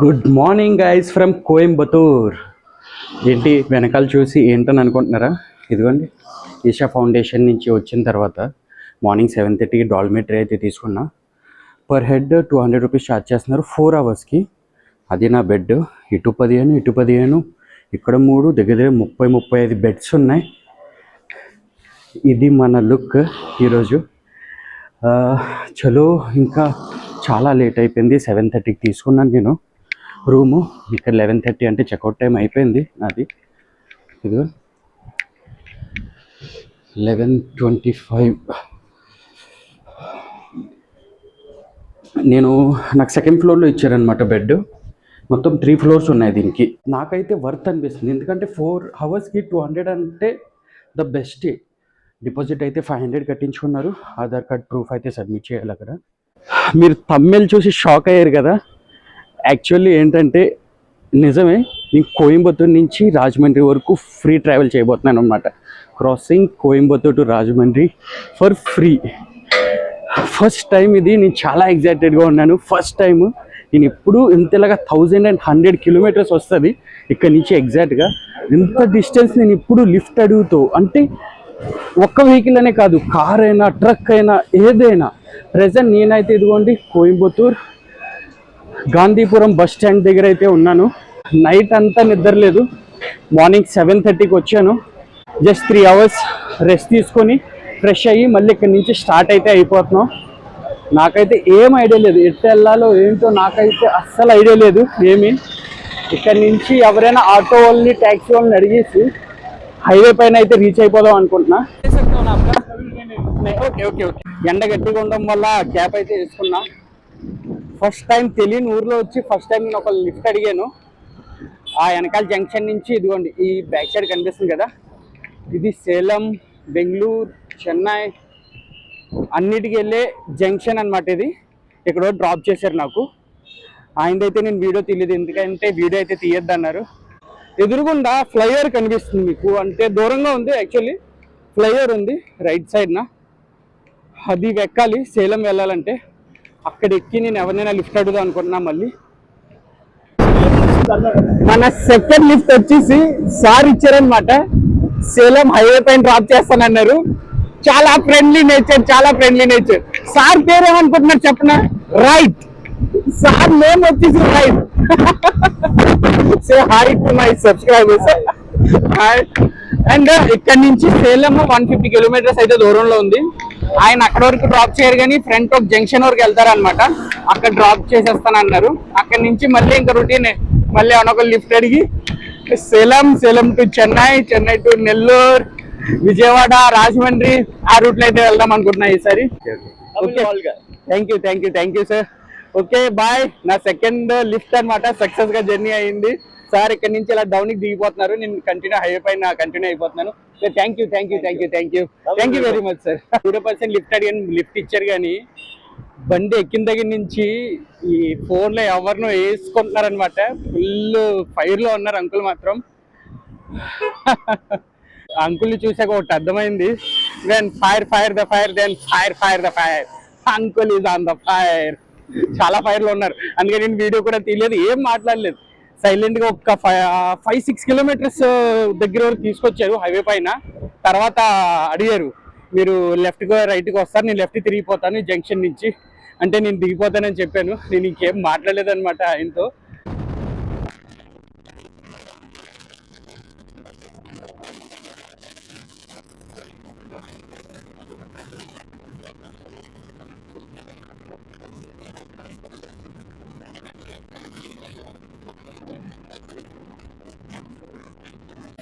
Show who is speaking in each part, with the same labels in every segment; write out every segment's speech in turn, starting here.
Speaker 1: Good morning guys from Coimbatore. ఏంటి వెనకాల చూసి ఏంటని అనుకుంటున్నారా? ఇదిగోండి, ఈషా ఫౌండేషన్ నుంచి వచ్చిన తర్వాత మార్నింగ్ 7:30కి డాల్మెటరీ అయితే తీసుకున్నా. పర్ హెడ్ 200 రూపీస్ ఛార్జ్ చేస్తున్నారు 4 అవర్స్కి. అది నా బెడ్. ఇటు 15 ఇక్కడ 3, దగ్గర దగ్గర 30-35 బెడ్స్ ఉన్నాయి. ఇది మన లుక్ ఈరోజు. చలో, ఇంకా చాలా లేట్ అయిపోయింది. 7:30కి తీసుకున్నాను నేను రూము. ఇక్కడ 11:30 అంటే చెక్అవుట్ టైం అయిపోయింది నాది. ఇదిగో 11:25. నాకు సెకండ్ ఫ్లోర్లో ఇచ్చారనమాట బెడ్. మొత్తం 3 ఫ్లోర్స్ ఉన్నాయి దీనికి. నాకైతే వర్త్ అనిపిస్తుంది, ఎందుకంటే 4 అవర్స్కి 200 అంటే ద బెస్ట్. డిపాజిట్ అయితే 500 కట్టించుకున్నారు. ఆధార్ కార్డ్ ప్రూఫ్ అయితే సబ్మిట్ చేయాలి అక్కడ. మీరు తమిళ్ చూసి షాక్ అయ్యారు కదా. యాక్చువల్లీ ఏంటంటే నిజమే, నేను కోయంబత్తూర్ నుంచి రాజమండ్రి వరకు ఫ్రీ ట్రావెల్ చేయబోతున్నాను అనమాట. Crossing Coimbatore to Rajahmundry for free. First time ఇది. నేను చాలా ఎగ్జైటెడ్గా ఉన్నాను. ఫస్ట్ టైం నేను ఎప్పుడు ఇంతలాగా 1100 కిలోమీటర్స్ వస్తుంది ఇక్కడ నుంచి ఎగ్జాక్ట్గా. ఇంత డిస్టెన్స్ నేను ఇప్పుడు లిఫ్ట్ అడుగుతూ, అంటే ఒక్క వెహికల్ అనే కాదు, కార్ అయినా ట్రక్ అయినా ఏదైనా. ప్రజెంట్ నేనైతే ఇదిగోండి కోయంబత్తూర్ గాంధీపురం బస్ స్టాండ్ దగ్గర అయితే ఉన్నాను. నైట్ అంతా నిద్రలేదు. మార్నింగ్ 7:30కి వచ్చాను. జస్ట్ 3 అవర్స్ రెస్ట్ తీసుకొని ఫ్రెష్ అయ్యి మళ్ళీ ఇక్కడి నుంచి స్టార్ట్ అయితే అయిపోతున్నాం. నాకైతే ఏం ఐడియా లేదు, ఎట్టు వెళ్ళాలో ఏంటో నాకైతే అస్సలు ఐడియా లేదు ఏమి. ఇక్కడి నుంచి ఎవరైనా ఆటో వాళ్ళని ట్యాక్సీ వాళ్ళని అడిగేసి హైవే పైన అయితే రీచ్ అయిపోదాం అనుకుంటున్నా. Okay okay okay. ఎండ గట్టిగా ఉండడం వల్ల క్యాప్ అయితే వేసుకున్నా. ఫస్ట్ టైం తెలియని ఊర్లో వచ్చి ఫస్ట్ టైం నేను ఒక లిఫ్ట్ అడిగాను. ఆ వెనకాల జంక్షన్ నుంచి ఇదిగోండి ఈ బ్యాక్ సైడ్ కనిపిస్తుంది కదా, ఇది సేలం, బెంగళూరు, చెన్నై అన్నిటికి వెళ్ళే జంక్షన్ అనమాట. ఇది ఇక్కడ డ్రాప్ చేశారు నాకు. ఆయనదైతే నేను వీడియో తీయలేదు, ఎందుకంటే వీడియో అయితే తీయద్దు అన్నారు. ఎదురుగుండా ఫ్లైఓవర్ కనిపిస్తుంది మీకు, అంటే దూరంగా ఉంది. యాక్చువల్లీ ఫ్లైఓవర్ ఉంది రైట్ సైడ్న, అది ఎక్కాలి సేలం వెళ్ళాలంటే. అక్కడ ఎక్కి నేను ఎవరినైనా లిఫ్ట్ అడుగుదాం అనుకుంటున్నా. మళ్ళీ మన సెకండ్ లిఫ్ట్ వచ్చేసి సార్ ఇచ్చారనమాట. సేలం హైవే పైన డ్రాప్ చేస్తానన్నారు. చాలా ఫ్రెండ్లీ నేచర్. సార్ పేరు ఏమనుకుంటున్నారు చెప్పనా? రైట్. సార్ నేమ్ వచ్చేసి right. Say hi to my subscribers. Hi. And ఇక్కడ నుంచి సేలం 150 కిలోమీటర్స్ అయితే దూరంలో ఉంది. ఆయన అక్కడ వరకు డ్రాప్ చేయరు కానీ ఫ్రంట్ ఒక జంక్షన్ వరకు వెళ్తారనమాట. అక్కడ డ్రాప్ చేసేస్తానన్నారు. అక్కడ నుంచి మళ్ళీ ఇంకా రొటీన్ మళ్ళీ అనొక లిఫ్ట్ అడిగి సేలం టు చెన్నై టు నెల్లూరు, విజయవాడ, రాజమండ్రి ఆ రూట్లో అయితే వెళ్దాం అనుకుంటున్నా ఈసారి. Thank you sir. Okay bye. నా సెకండ్ లిఫ్ట్ అనమాట, సక్సెస్ గా జర్నీ అయింది. సార్ ఇక్కడ నుంచి ఇలా డౌన్ కి దిగిపోతున్నారు, నేను హైవే పైన కంటిన్యూ అయిపోతున్నాను. Thank you very much sir. 0% lift అడిగాను, లిఫ్ట్ ఇచ్చారు. కానీ బండి ఎక్కిన దగ్గర నుంచి ఈ ఫోన్లో ఎవరినో వేసుకుంటున్నారనమాట. ఫుల్ ఫైర్ లో ఉన్నారు అంకుల్ మాత్రం. అంకుల్ని చూసాక ఒకటి అర్థమైంది, then fire the fire uncle is on the fire. చాలా ఫైర్ లో ఉన్నారు. అందుకని నేను వీడియో కూడా తీయలేదు, ఏం మాట్లాడలేదు. సైలెంట్ గా ఒక 5-6 కిలోమీటర్స్ దగ్గర వరకు తీసుకొచ్చారు హైవే పైన. తర్వాత అడిగారు, మీరు లెఫ్ట్ రైట్ కి వస్తారు, నేను లెఫ్ట్ తిరిగిపోతాను జంక్షన్ నుంచి అంటే నేను దిగిపోతానని చెప్పాను. నేను ఇంకేం మాట్లాడలేదు అనమాట ఆయనతో.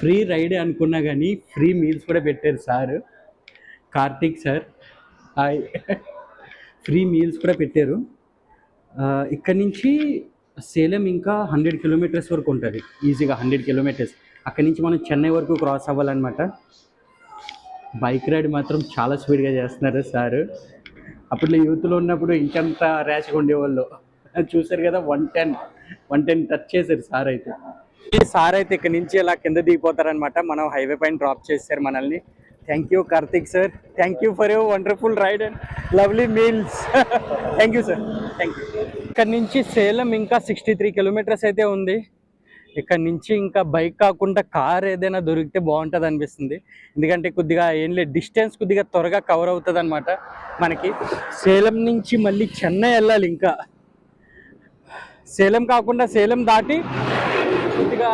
Speaker 1: ఫ్రీ రైడే అనుకున్నా కానీ ఫ్రీ మీల్స్ కూడా పెట్టారు sir. Karthik sir hi. Free meals కూడా పెట్టారు. ఇక్కడ నుంచి సేలం ఇంకా 100 కిలోమీటర్స్ వరకు ఉంటుంది ఈజీగా. 100 కిలోమీటర్స్ అక్కడి నుంచి మనం చెన్నై వరకు క్రాస్ అవ్వాలన్నమాట. బైక్ రైడ్ మాత్రం చాలా స్పీడ్గా చేస్తున్నారు సార్. అప్పట్లో యూత్లో ఉన్నప్పుడు ఇంకెంత ర్యాష్గా ఉండేవాళ్ళు. చూసారు కదా, 110 టచ్ చేశారు సార్ అయితే. ఈ సార్ అయితే ఇక్కడ నుంచి ఇలా కింద దిగిపోతారనమాట. మనం హైవే పైన డ్రాప్ చేశారు మనల్ని.
Speaker 2: Thank you Karthik sir, thank you for your wonderful ride and lovely meals. Thank you sir, thank you. ఇక్కడ నుంచి సేలం ఇంకా 63 కిలోమీటర్స్ అయితే ఉంది. ఇక్కడ నుంచి ఇంకా బైక్ కాకుండా కార్ ఏదైనా దొరికితే బాగుంటుంది అనిపిస్తుంది. ఎందుకంటే కొద్దిగా ఏం లేదు, డిస్టెన్స్ కొద్దిగా త్వరగా కవర్ అవుతుంది అనమాట మనకి. సేలం నుంచి మళ్ళీ చెన్నై వెళ్ళాలి. ఇంకా సేలం కాకుండా సేలం దాటి కొద్దిగా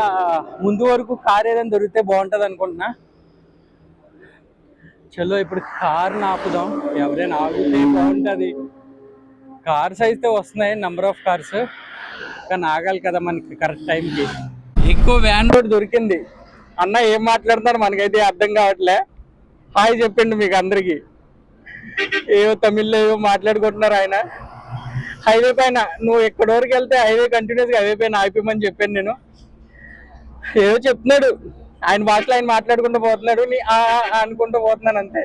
Speaker 2: ముందు వరకు కార్ ఏదైనా దొరికితే బాగుంటుంది అనుకుంటున్నా. చలో ఇప్పుడు కార్ని ఆపుదాం, ఎవరైనా ఆగితే బాగుంటుంది. కార్స్ అయితే వస్తున్నాయి, నెంబర్ ఆఫ్ కార్స్, కానీ ఆగాలి కదా మనకి కరెక్ట్ టైంకి. ఎక్కువ వ్యాన్ రోడ్ దొరికింది. అన్న ఏం మాట్లాడుతున్నారు మనకైతే అర్థం కావట్లే. హాయ్ చెప్పండి మీకు అందరికి. ఏవో తమిళ్లో ఏవో మాట్లాడుకుంటున్నారు ఆయన. హైవే పైన నువ్వు ఎక్కడి వరకు వెళ్తే హైవే కంటిన్యూస్గా హైవే పైన ఆగిపోమని చెప్పాను నేను. ఏదో చెప్తున్నాడు ఆయన భాషలో, ఆయన మాట్లాడుకుంటూ పోతున్నాడు, అనుకుంటూ పోతున్నాను అంతే.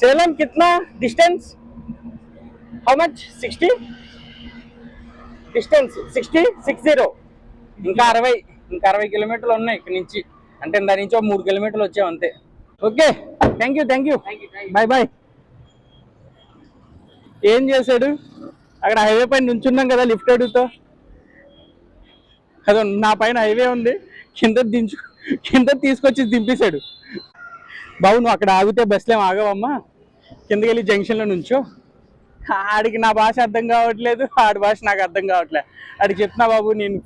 Speaker 2: సేలం కిतना డిస్టెన్స్, హౌ మచ్? 60 డిస్టెన్స్, 60. ఇంకా 60 కిలోమీటర్లు ఉన్నాయి ఇక్కడ నుంచి. అంటే దాని నుంచి 3 కిలోమీటర్లు వచ్చాం అంతే. Okay, thank you. బాయ్. ఏం చేశాడు అక్కడ హైవే పైన నుంచున్నాం కదా లిఫ్ట్ అడుగుతో. అదో నా పైన హైవే ఉంది, కింద తీసుకొచ్చి దింపేశాడు. బాబు నువ్వు అక్కడ ఆగితే బస్సులు ఏమి ఆగవమ్మా, కిందకి వెళ్ళి జంక్షన్లో నుంచో. ఆడికి నా భాష అర్థం కావట్లేదు, ఆడి భాష నాకు అర్థం కావట్లేదు. ఆడికి చెప్తున్నా బాబు నేను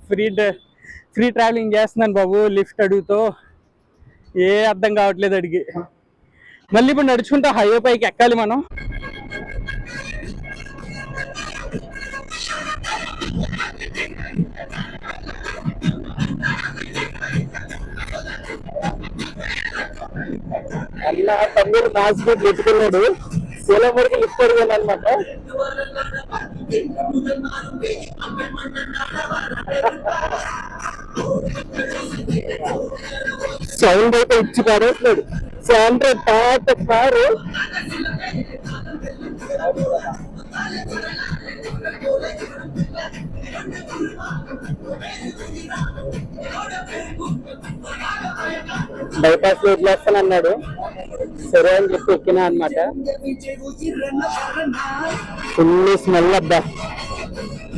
Speaker 2: ఫ్రీ ట్రావెలింగ్ చేస్తున్నాను బాబు, లిఫ్ట్ అడుగుతో. ఏ అర్థం కావట్లేదు అడిగి. మళ్ళీ ఇప్పుడు నడుచుకుంటా హైవే పైకి ఎక్కాలి మనం. అన్న తమ్ముడు పాస్పోర్ట్ పెట్టుకున్నాడు, సేలం వరకు లిఫ్ట్ అడిగాను అనమాట. సౌండ్ అయితే ఇచ్చి పడేస్తున్నాడు. శాండ్రో పాత కారు. బైపాస్ లో వదిలేస్తాను అన్నాడు, సరే అని చెప్పి ఎక్కినా అనమాట. ఫుల్ స్మెల్ అబ్బా,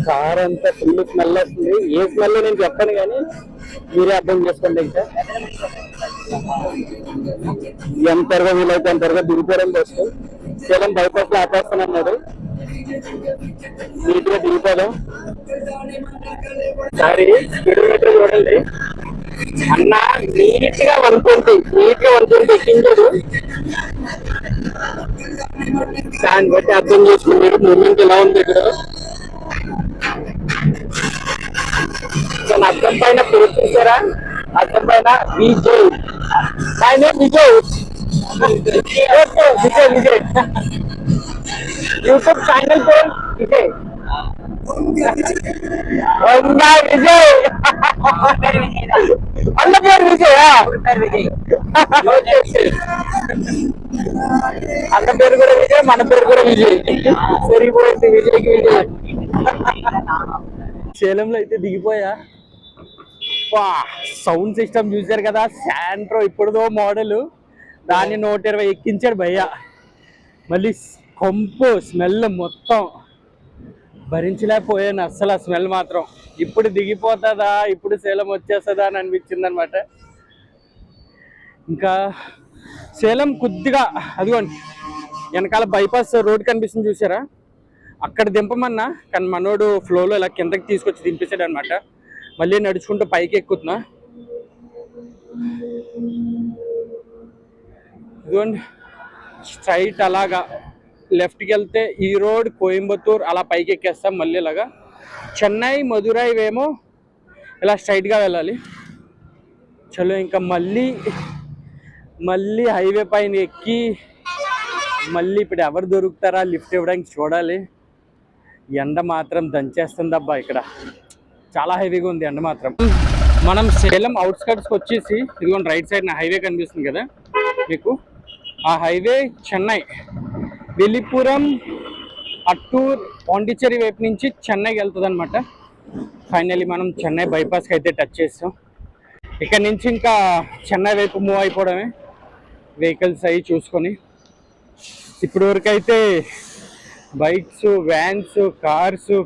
Speaker 2: కార్ అంతా ఫుల్ స్మెల్ వస్తుంది. ఏ స్మెల్ నేను చెప్పాను కానీ మీరే అర్థం చేసుకోండి. ఇంకా ఎంత త్వరగా వీలైతే అంత త్వరగా దిగిపోవడం కోసం సేలం బైపాస్ లో ఆపేస్తాను అన్నాడు. నీట్ గా దిగిపోదాం. సారీ స్పీడోమీటర్ చూడండి అన్న, నీట్ గా 120 ఎక్కించాడు. దాన్ని బట్టి అర్థం చేసుకున్నాడు మూమెంట్ ఎలా ఉంది ఇక్కడ. అర్థం పైన పేరు చూసారా, అర్థం పైన విజయ్, ఆయన విజయ్ యూట్యూబ్ ఛానల్ పేరు విజయ్. విజయ్ అన్న పేరు విజయ్, అన్న పేరు కూడా విజయ్, మన పేరు కూడా విజయ్. సరిపోయింది విజయ్కి విజయ్. సేలంలో అయితే దిగిపోయా. సౌండ్ సిస్టమ్ చూసారు కదా, శాంట్రో ఇప్పుడుదో మోడల్, దాన్ని 120 ఎక్కించాడు భయ్య. మళ్ళీ కొంపు స్మెల్ మొత్తం భరించలేకపోయాను అస్సలు. ఆ స్మెల్ మాత్రం ఇప్పుడు దిగిపోతుందా, ఇప్పుడు సేలం వచ్చేస్తుందా అని అనిపించింది అనమాట. ఇంకా సేలం కొద్దిగా అదిగోండి వెనకాల బైపాస్ రోడ్ కనిపిస్తుంది చూసారా, అక్కడ దింపమన్నా కానీ మనోడు ఫ్లోలో ఇలా కిందకి తీసుకొచ్చి దింపేశాడు అనమాట. మళ్ళీ నడుచుకుంటూ పైకి ఎక్కుతున్నా. ఇదిగోండి స్ట్రైట్ అలాగా లెఫ్ట్కి వెళ్తే ఈ రోడ్ కోయంబత్తూర్ అలా పైకి ఎక్కేస్తాం. మళ్ళీ ఇలాగా చెన్నై మదురై ఏమో ఇలా స్ట్రైట్గా వెళ్ళాలి. చలో ఇంకా మళ్ళీ హైవే పైన ఎక్కి మళ్ళీ ఇప్పుడు ఎవరు దొరుకుతారా లిఫ్ట్ ఇవ్వడానికి చూడాలి. ఎండ మాత్రం దంచేస్తుంది అబ్బా, ఇక్కడ చాలా హెవీగా ఉంది ఎండ మాత్రం. మనం సేలం అవుట్స్కట్స్కి వచ్చేసి ఇదిగోండి రైట్ సైడ్ నా హైవే కనిపిస్తుంది కదా మీకు, ఆ హైవే చెన్నై వెలిపురం అట్టూర్ పాండిచ్చేరి వైపు నుంచి చెన్నైకి వెళ్తుంది అనమాట. ఫైనల్లీ మనం చెన్నై బైపాస్కి అయితే టచ్ చేస్తాం. ఇక్కడ నుంచి ఇంకా చెన్నై వైపు మూవ్ అయిపోవడమే, వెహికల్స్ అవి చూసుకొని. ఇప్పటి వరకు అయితే బైక్స్, వ్యాన్స్, కార్స్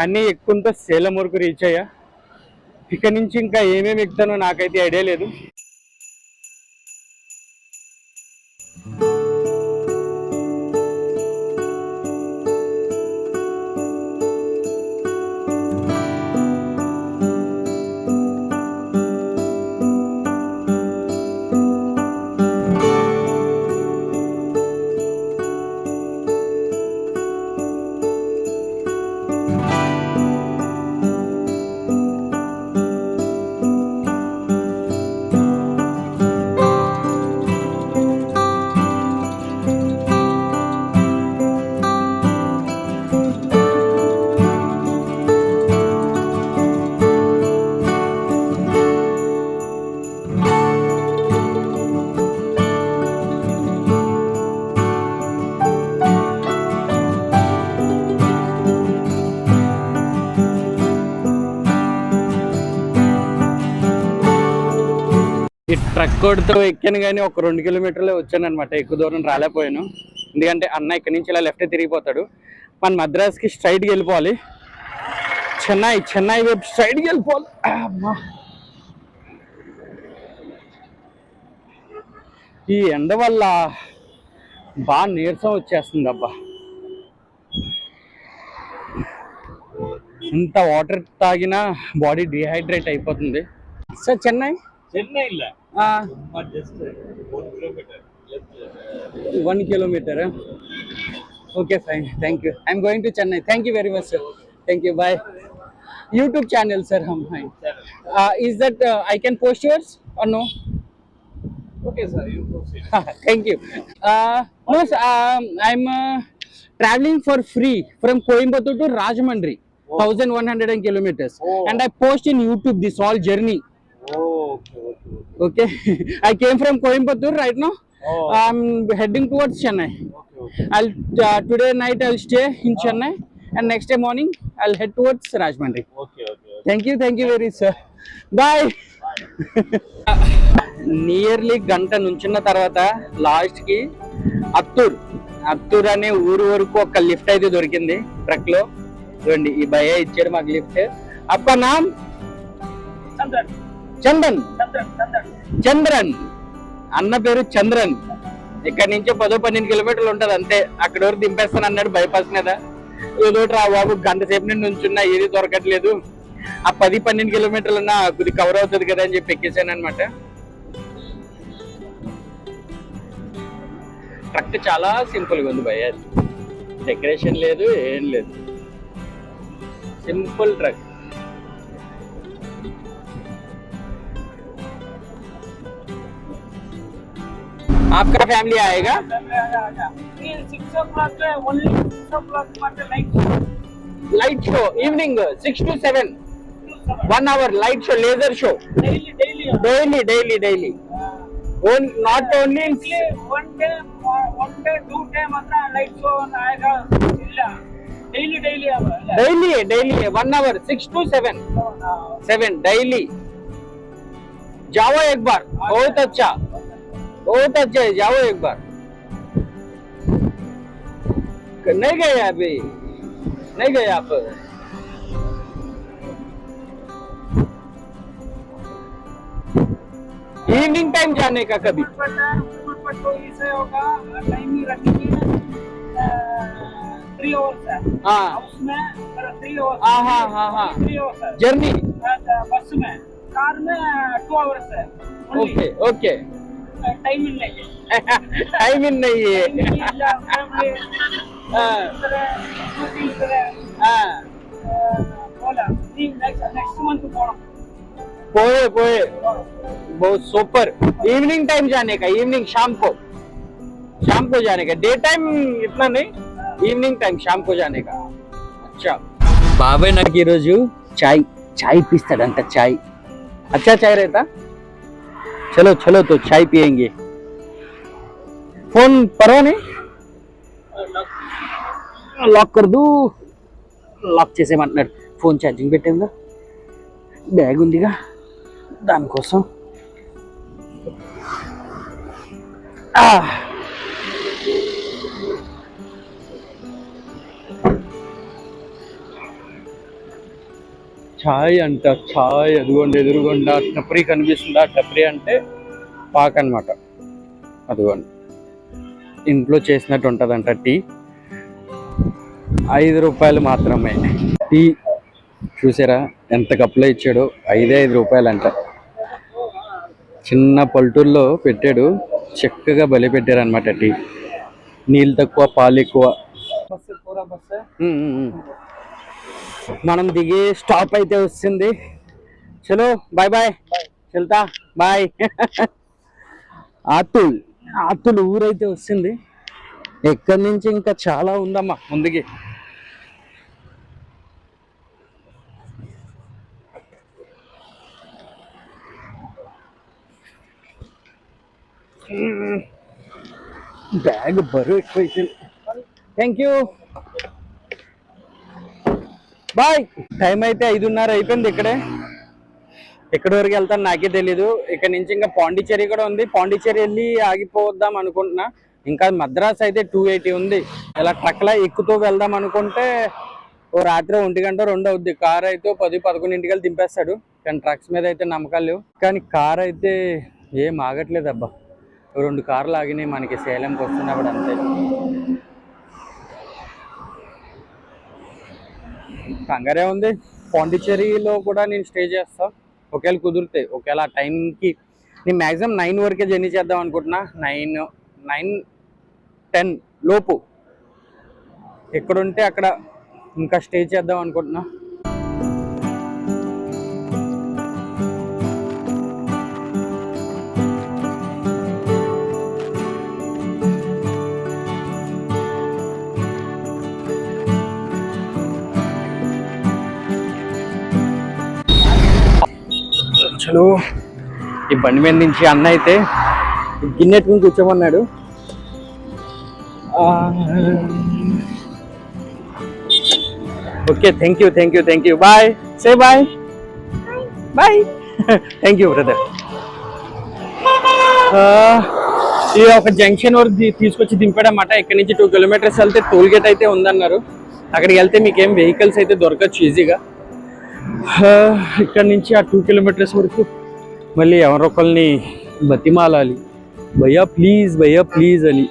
Speaker 2: అన్నీ ఎక్కుంటే సేలం వరకు రీచ్ అయ్యా. ఇక్కడ నుంచి ఇంకా ఏమేమి ఎక్కుతానో నాకైతే ఐడియా లేదు. ఈ ట్రక్ కోడ్తో ఎక్కాను కానీ ఒక 2 కిలోమీటర్లే వచ్చాను అనమాట. ఎక్కువ దూరం రాలేకపోయాను, ఎందుకంటే అన్న ఇక్కడి నుంచి ఇలా లెఫ్ట్ తిరిగిపోతాడు. మన మద్రాస్కి స్ట్రైట్కి వెళ్ళిపోవాలి, చెన్నై వైపు స్ట్రైట్కి వెళ్ళిపోవాలి. అమ్మా, ఈ ఎండ వల్ల బాగా నీరసం వచ్చేస్తుంది అబ్బా. ఇంత వాటర్ తాగినా బాడీ డిహైడ్రేట్ అయిపోతుంది. సార్ చెన్నై
Speaker 3: ಇಲ್ಲ
Speaker 2: 1 kilometer. Okay, fine. Thank you. I'm going to Chennai. Thank you very much, sir. Thank you. Bye. YouTube channel, sir. Fine. Is that I can post yours or no?
Speaker 3: Okay, sir. You proceed.
Speaker 2: Thank you. No, sir, I'm traveling for free from Coimbatore to Rajahmundry, 1,100 kilometers, and I post in YouTube this whole journey. Okay. I came from Coimbatore right now. I'm heading towards Chennai. I'll today night I'll stay in Chennai, and next day morning I'll head towards Rajahmundry.
Speaker 3: Okay.
Speaker 2: Thank you very much, sir. Bye. Nearly గంట నుంచున్న తర్వాత last కి అత్తూర్ అనే ఊరు వరకు ఒక lift అయితే దొరికింది truck లో. చూడండి, ఈ భయ్య ఇచ్చాడు మాకు లిఫ్ట్. అప్ప నామ్ చంద్రన్, అన్న పేరు చంద్రన్. ఇక్కడ నుంచి 10-12 కిలోమీటర్లు ఉంటది అంతే. అక్కడ వరకు దింపేస్తాను అన్నాడు బైపాస్ మీద. ఏదో రా బాబు, గంట సేపు నుండి నుంచున్నా ఏది దొరకట్లేదు, ఆ 10-12 కిలోమీటర్లన్నా కొద్ది కవర్ అవుతుంది కదా అని చెప్పి ఎక్కేసాను అనమాట. ట్రక్ చాలా సింపుల్ గా ఉంది భయ్య, డెకరేషన్ లేదు, ఏం లేదు, సింపుల్ ట్రక్. आपका फैमिली आएगा?
Speaker 3: 6 o'clock only 6 o'clock
Speaker 2: light show evening 6 to 7 1 hour light show, laser show daily not only
Speaker 3: one day 2 day मात्र लाइट शो आएगा ಇಲ್ಲ
Speaker 2: daily 1 hour 6 to 7 daily. जाओ एक बार, बहुत अच्छा है, जाओ एक बार. नहीं गए अभी? नहीं गए आप? इवनिंग टाइम जाने का कभी?
Speaker 3: इसे होगा टाइमिंग रखेंगे 3 hours है.
Speaker 2: हाँ,
Speaker 3: उसमें 3 hours.
Speaker 2: हाँ
Speaker 3: 3 hours है
Speaker 2: जर्नी.
Speaker 3: बस में, कार में 2 hours है.
Speaker 2: ओके
Speaker 3: टाइम नहीं है.
Speaker 2: टाइम नहीं है.
Speaker 3: नेक्स्ट मंथ
Speaker 2: पोए बहुत सुपर. इवनिंग टाइम जाने का, इवनिंग शाम को जाने का, डे टाइम इतना नहीं, ఈవినింగ్ టైం షామ్ కో జానే కా. అచ్చా, బాబాయ్ నాకు ఈరోజు చాయ్ పిస్తాడంట. చాయ్ अच्छा चाय रहता. चलो तो चाय पियेंगे. फोन परवा नहीं, లాక్ कर दू. లాక్ చేసేమంటున్నాడు. ఫోన్ ఛార్జింగ్ పెట్టాంగా, బ్యాగ్ ఉందిగా, దానికోసం ఛాయ్ అంట, ఛాయ్ అదిగోండి ఎదురుగొండ టప్రీ కనిపిస్తుందా? టప్రీ అంటే పాక్ అనమాట. అదిగోండి ఇంట్లో చేసినట్టు ఉంటుందంట టీ. 5 రూపాయలు మాత్రమే టీ. చూసారా ఎంత కప్పులో ఇచ్చాడు? 5 రూపాయలు అంట. చిన్న పల్టూరులో పెట్టాడు, చక్కగా బలి పెట్టారు అనమాట టీ. నీళ్ళు తక్కువ, పాలు ఎక్కువ. మనం దిగే స్టాప్ అయితే వస్తుంది. చలో బాయ్ బాయ్, చల్తా బాయ్. ఆతుల్ ఊరైతే వస్తుంది. ఎక్కడి నుంచి ఇంకా చాలా ఉందమ్మా ముందుకి. బ్యాగ్ బరువు ఎక్కువైంది. Thank you, bye. టైం అయితే 5:30 అయిపోయింది. ఎక్కడి వరకు వెళ్తాను నాకే తెలీదు. ఇక్కడ నుంచి ఇంకా పాండిచ్చేరి కూడా ఉంది. పాండిచ్చేరి వెళ్ళి ఆగిపోద్దాం అనుకుంటున్నా. ఇంకా మద్రాస్ అయితే 280 ఉంది. ఇలా ట్రక్లా ఎక్కుతూ వెళ్దాం అనుకుంటే ఓ రాత్రి 1 గంట 2 అవుద్ది. కార్ అయితే 10-11 దింపేస్తాడు. కానీ ట్రక్స్ మీద అయితే నమ్మకాలు లేవు. కానీ కార్ అయితే ఏం ఆగట్లేదు అబ్బా. 2 కార్లు ఆగినాయి మనకి సేలంకి వస్తున్నప్పుడు అంతే. కంగారే ఉంది. పాండిచ్చేరిలో కూడా నేను స్టే చేస్తా ఒకవేళ కుదిరితే. ఒకవేళ ఆ టైంకి నేను మ్యాక్సిమం 9 వరకే జర్నీ చేద్దాం అనుకుంటున్నా. 9-10 లోపు ఎక్కడుంటే అక్కడ ఇంకా స్టే చేద్దాం అనుకుంటున్నా. చలో, ఈ బండి మీద నుంచి అన్న అయితే గిన్నెట్టుకుని కూర్చోమన్నాడు. Okay, thank you. Bye, say bye. Thank you brother. ఈ ఒక జంక్షన్ వరకు తీసుకొచ్చి దింపాడన్నమాట. ఇక్కడ నుంచి 2 కిలోమీటర్స్ వెళ్తే టోల్ గేట్ అయితే ఉందన్నారు. అక్కడికి వెళ్తే మీకు ఏం వెహికల్స్ అయితే దొరకచ్చు ఈజీగా. ఇక్కడ నుంచి ఆ 2 కిలోమీటర్స్ వరకు మళ్ళీ ఎవరొకరిని బతిమాలాలి, భయ్యా ప్లీజ్ అని.